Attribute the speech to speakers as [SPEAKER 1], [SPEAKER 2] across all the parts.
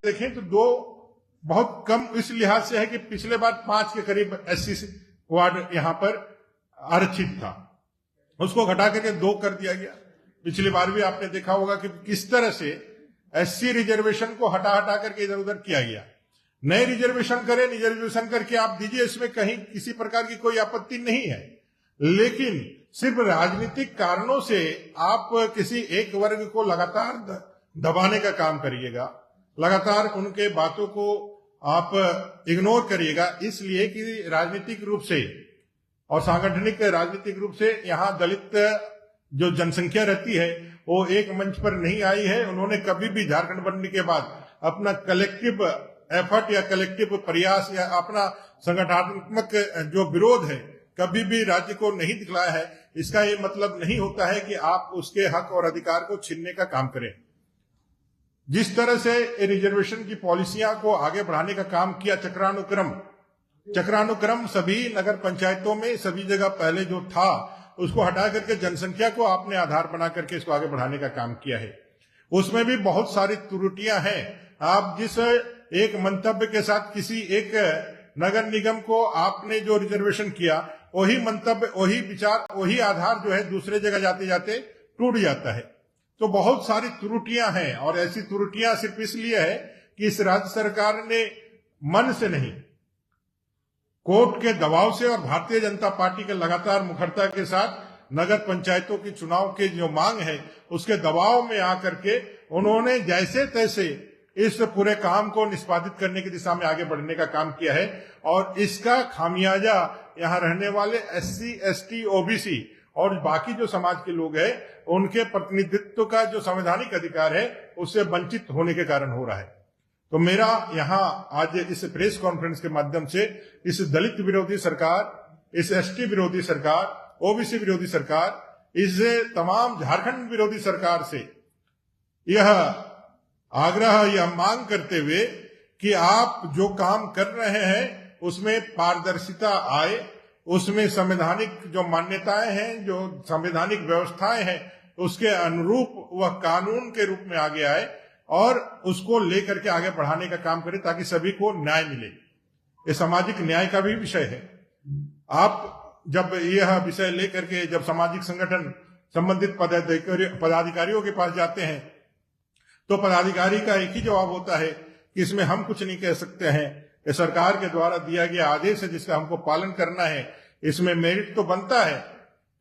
[SPEAKER 1] देखें तो दो बहुत कम इस लिहाज से है कि पिछले बार 5 के करीब एससी वार्ड यहां पर आरक्षित था, उसको घटा करके 2 कर दिया गया। पिछली बार भी आपने देखा होगा कि किस तरह से एससी रिजर्वेशन को हटा हटा करके इधर उधर किया गया। नए रिजर्वेशन करें, रिजर्वेशन करके आप दीजिए, इसमें कहीं किसी प्रकार की कोई आपत्ति नहीं है, लेकिन सिर्फ राजनीतिक कारणों से आप किसी एक वर्ग को लगातार दबाने का काम करिएगा, लगातार उनके बातों को आप इग्नोर करिएगा, इसलिए कि राजनीतिक रूप से और सांगठनिक राजनीतिक रूप से यहाँ दलित जो जनसंख्या रहती है वो एक मंच पर नहीं आई है। उन्होंने कभी भी झारखंड बनने के बाद अपना कलेक्टिव एफर्ट या कलेक्टिव प्रयास या अपना संगठनात्मक जो विरोध है कभी भी राज्य को नहीं दिखलाया है। इसका ये मतलब नहीं होता है कि आप उसके हक और अधिकार को छीनने का काम करें। जिस तरह से रिजर्वेशन की पॉलिसियां को आगे बढ़ाने का काम किया, चक्रानुक्रम सभी नगर पंचायतों में सभी जगह पहले जो था उसको हटा करके जनसंख्या को आपने आधार बना करके इसको आगे बढ़ाने का काम किया है। उसमें भी बहुत सारी त्रुटियां हैं। आप जिस एक मंतव्य के साथ किसी एक नगर निगम को आपने जो रिजर्वेशन किया, वही मंतव्य, वही विचार, वही आधार जो है दूसरे जगह जाते जाते टूट जाता है। तो बहुत सारी त्रुटियां हैं, और ऐसी त्रुटियां सिर्फ इसलिए है कि इस राज्य सरकार ने मन से नहीं, कोर्ट के दबाव से और भारतीय जनता पार्टी के लगातार मुखरता के साथ नगर पंचायतों की चुनाव की जो मांग है उसके दबाव में आकर के उन्होंने जैसे तैसे इस पूरे काम को निष्पादित करने की दिशा में आगे बढ़ने का काम किया है। और इसका खामियाजा यहाँ रहने वाले एससी, एसटी, ओबीसी और बाकी जो समाज के लोग हैं उनके प्रतिनिधित्व का जो संवैधानिक अधिकार है उससे वंचित होने के कारण हो रहा है। तो मेरा यहाँ आज इस प्रेस कॉन्फ्रेंस के माध्यम से इस दलित विरोधी सरकार, इस एसटी विरोधी सरकार, ओबीसी विरोधी सरकार, इस तमाम झारखंड विरोधी सरकार से यह आग्रह या मांग करते हुए कि आप जो काम कर रहे हैं उसमें पारदर्शिता आए, उसमें संवैधानिक जो मान्यताएं हैं, जो संवैधानिक व्यवस्थाएं हैं उसके अनुरूप वह कानून के रूप में आगे आए और उसको लेकर के आगे बढ़ाने का काम करें ताकि सभी को न्याय मिले। ये सामाजिक न्याय का भी विषय है। आप जब यह विषय लेकर के जब सामाजिक संगठन संबंधित पदाधिकारियों के पास जाते हैं तो पदाधिकारी का एक ही जवाब होता है कि इसमें हम कुछ नहीं कह सकते हैं, ये सरकार के द्वारा दिया गया आदेश है जिसका हमको पालन करना है। इसमें मेरिट तो बनता है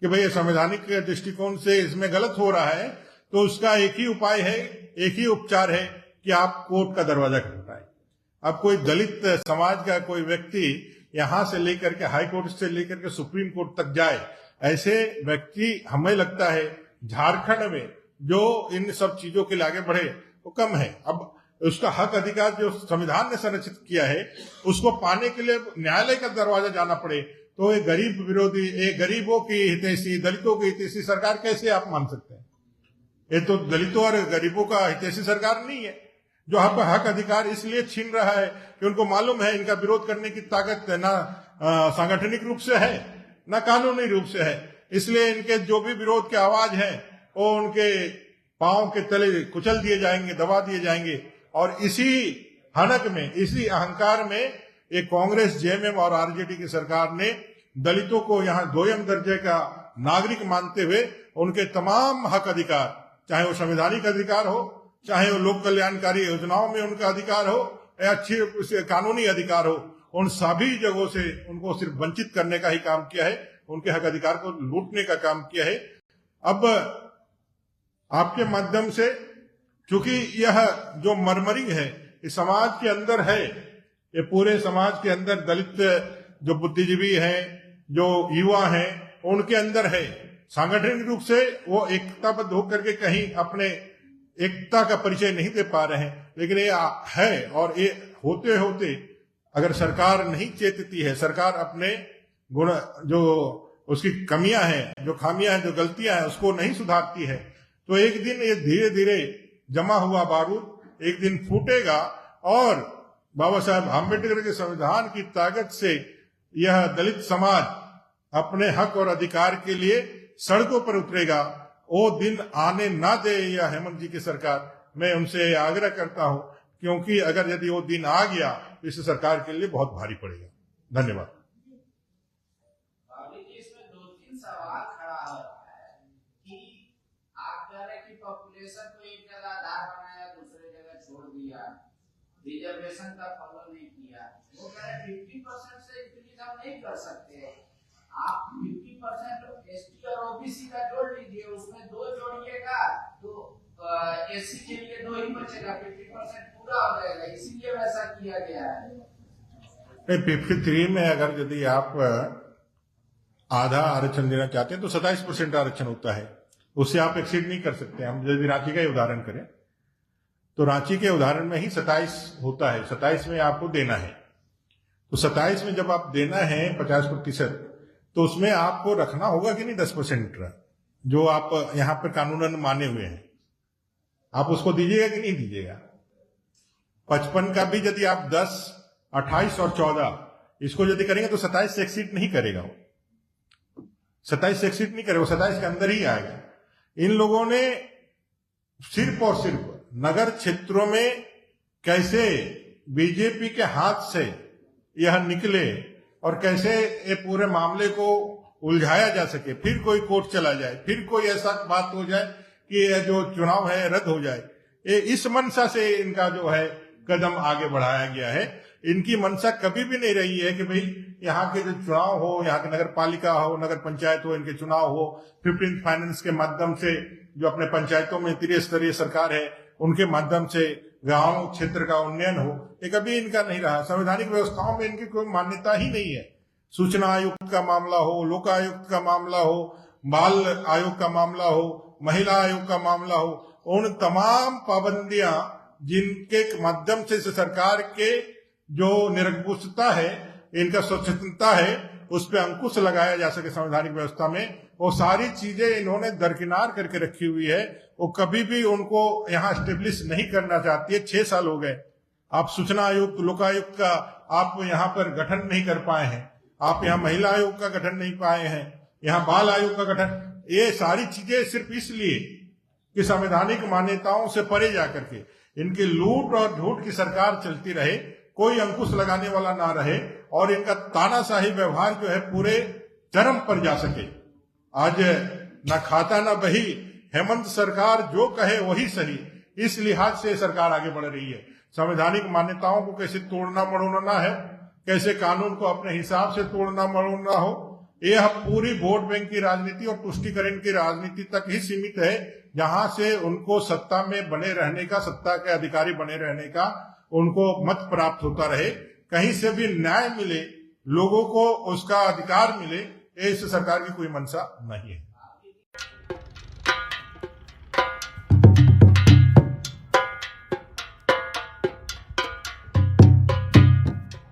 [SPEAKER 1] कि भाई संवैधानिक दृष्टिकोण से इसमें गलत हो रहा है, तो उसका एक ही उपाय है, एक ही उपचार है कि आप कोर्ट का दरवाजा खटखटाएं। अब कोई दलित समाज का कोई व्यक्ति यहां से लेकर के हाई कोर्ट से लेकर के सुप्रीम कोर्ट तक जाए, ऐसे व्यक्ति हमें लगता है झारखंड में जो इन सब चीजों के लिए आगे बढ़े वो कम है। अब उसका हक अधिकार जो संविधान ने संरक्षित किया है उसको पाने के लिए न्यायालय का दरवाजा जाना पड़े, तो ये गरीब विरोधी, ये गरीबों की हितैषी, दलितों की हितैषी सरकार कैसे आप मान सकते हैं? ये तो दलितों और गरीबों का हितैषी सरकार नहीं है जो हक अधिकार इसलिए छीन रहा है कि उनको मालूम है इनका विरोध करने की ताकत ना सांगठनिक रूप से है ना कानूनी रूप से है, इसलिए इनके जो भी विरोध के आवाज है वो उनके पांव के तले कुचल दिए जाएंगे, दबा दिए जाएंगे। और इसी हनक में, इसी अहंकार में ये कांग्रेस, जेएमएम और आरजेडी की सरकार ने दलितों को यहाँ 2ym दर्जे का नागरिक मानते हुए उनके तमाम हक अधिकार, चाहे वो संवैधानिक अधिकार हो, चाहे वो लोक कल्याणकारी योजनाओं में उनका अधिकार हो या अच्छे कानूनी अधिकार हो, उन सभी जगहों से उनको सिर्फ वंचित करने का ही काम किया है, उनके हक अधिकार को लूटने का काम किया है। अब आपके माध्यम से, क्योंकि यह जो मरमरी है इस समाज के अंदर है, ये पूरे समाज के अंदर दलित जो बुद्धिजीवी हैं, जो युवा हैं, उनके अंदर है। सांगठनिक रूप से वो एकताबद्ध होकर के कहीं अपने एकता का परिचय नहीं दे पा रहे हैं, लेकिन ये है। और ये होते होते अगर सरकार नहीं चेतती है, सरकार अपने गुण, जो उसकी कमियां हैं, जो खामियां हैं, जो गलतियां हैं, उसको नहीं सुधारती है, तो एक दिन ये धीरे धीरे जमा हुआ बारूद एक दिन फूटेगा और बाबा साहेब आम्बेडकर के संविधान की ताकत से यह दलित समाज अपने हक और अधिकार के लिए सड़कों पर उतरेगा। वो दिन आने ना दे यह हेमंत जी की सरकार। मैं उनसे आग्रह करता हूं क्योंकि अगर यदि वो दिन आ गया तो इस सरकार के लिए बहुत भारी पड़ेगा। धन्यवाद।
[SPEAKER 2] इसमें दो तीन सवाल खड़ा हो रहा है कि आप कह रहे कि पॉपुलेशन को एक जगह आधार बनाया, दूसरे जगह छोड़ दिया, रिजर्वेशन का फॉलो नहीं किया। वो कह रहे 50% से इंक्रीज हम नहीं कर सकते। आप 50% एसटी और ओबीसी का जोड़ लीजिए, उसमें 2 जोड़िएगा तो एससी के लिए 2 ही बचेगा, 50% पूरा हो जाएगा। इसीलिए वैसा किया गया है।
[SPEAKER 1] 53 में अगर यदि आप आधा आरक्षण देना चाहते हैं तो 27% आरक्षण होता है, उससे आप एक्सीड नहीं कर सकते। हम यदि रांची का ही उदाहरण करें तो रांची के उदाहरण में ही 27 होता है, 27 में आपको देना है। तो 27 में जब आप देना है 50%, तो उसमें आपको रखना होगा कि नहीं 10% जो आप यहां पर कानूनन माने हुए हैं, आप उसको दीजिएगा कि नहीं दीजिएगा। 55 का भी यदि आप 10, 28 और 14 इसको यदि करेंगे तो 27 से एक्सीड नहीं करेगा, वो 27 से एक्सीड नहीं करेगा, वो 27 के अंदर ही आएगा। इन लोगों ने सिर्फ और सिर्फ नगर क्षेत्रों में कैसे बीजेपी के हाथ से यह निकले और कैसे ये पूरे मामले को उलझाया जा सके, फिर कोई कोर्ट चला जाए, फिर कोई ऐसा बात हो जाए कि यह जो चुनाव है रद्द हो जाए, ये इस मनसा से इनका जो है कदम आगे बढ़ाया गया है। इनकी मंशा कभी भी नहीं रही है कि भाई यहाँ के जो चुनाव हो, यहाँ के नगर पालिका हो, नगर पंचायत हो, इनके चुनाव हो, 15th फाइनेंस के माध्यम से जो अपने पंचायतों में त्रिस्तरीय सरकार है उनके माध्यम से गांव क्षेत्र का उन्नयन हो, ये कभी इनका नहीं रहा। संवैधानिक व्यवस्थाओं में इनकी कोई मान्यता ही नहीं है। सूचना आयुक्त का मामला हो, लोक आयुक्त का मामला हो, बाल आयोग का मामला हो, महिला आयोग का मामला हो, उन तमाम पाबंदियां जिनके माध्यम से सरकार के जो निरंकुशता है, इनका स्वच्छता है, उस पर अंकुश लगाया जा सके संवैधानिक व्यवस्था में, वो सारी चीजें इन्होंने दरकिनार करके रखी हुई है। वो कभी भी उनको यहाँ स्टेब्लिश नहीं करना चाहती है। 6 साल हो गए, आप सूचना आयुक्त, लोकायुक्त का आप यहाँ पर गठन नहीं कर पाए हैं, आप यहाँ महिला आयोग का गठन नहीं पाए हैं, यहाँ बाल आयोग का गठन। ये सारी चीजें सिर्फ इसलिए कि संवैधानिक मान्यताओं से परे जाकर के इनकी लूट और झूठ की सरकार चलती रहे, कोई अंकुश लगाने वाला ना रहे और इनका तानाशाही व्यवहार जो है पूरे चरम पर जा सके। आज ना खाता ना बही, हेमंत सरकार जो कहे वही सही, इस लिहाज से सरकार आगे बढ़ रही है। संवैधानिक मान्यताओं को कैसे तोड़ना मरोड़ना है, कैसे कानून को अपने हिसाब से तोड़ना मरोड़ना हो, यह पूरी वोट बैंक की राजनीति और तुष्टीकरण की राजनीति तक ही सीमित है, जहां से उनको सत्ता में बने रहने का, सत्ता के अधिकारी बने रहने का उनको मत प्राप्त होता रहे। कहीं से भी न्याय मिले, लोगों को उसका अधिकार मिले, इस सरकार की कोई मंशा नहीं है।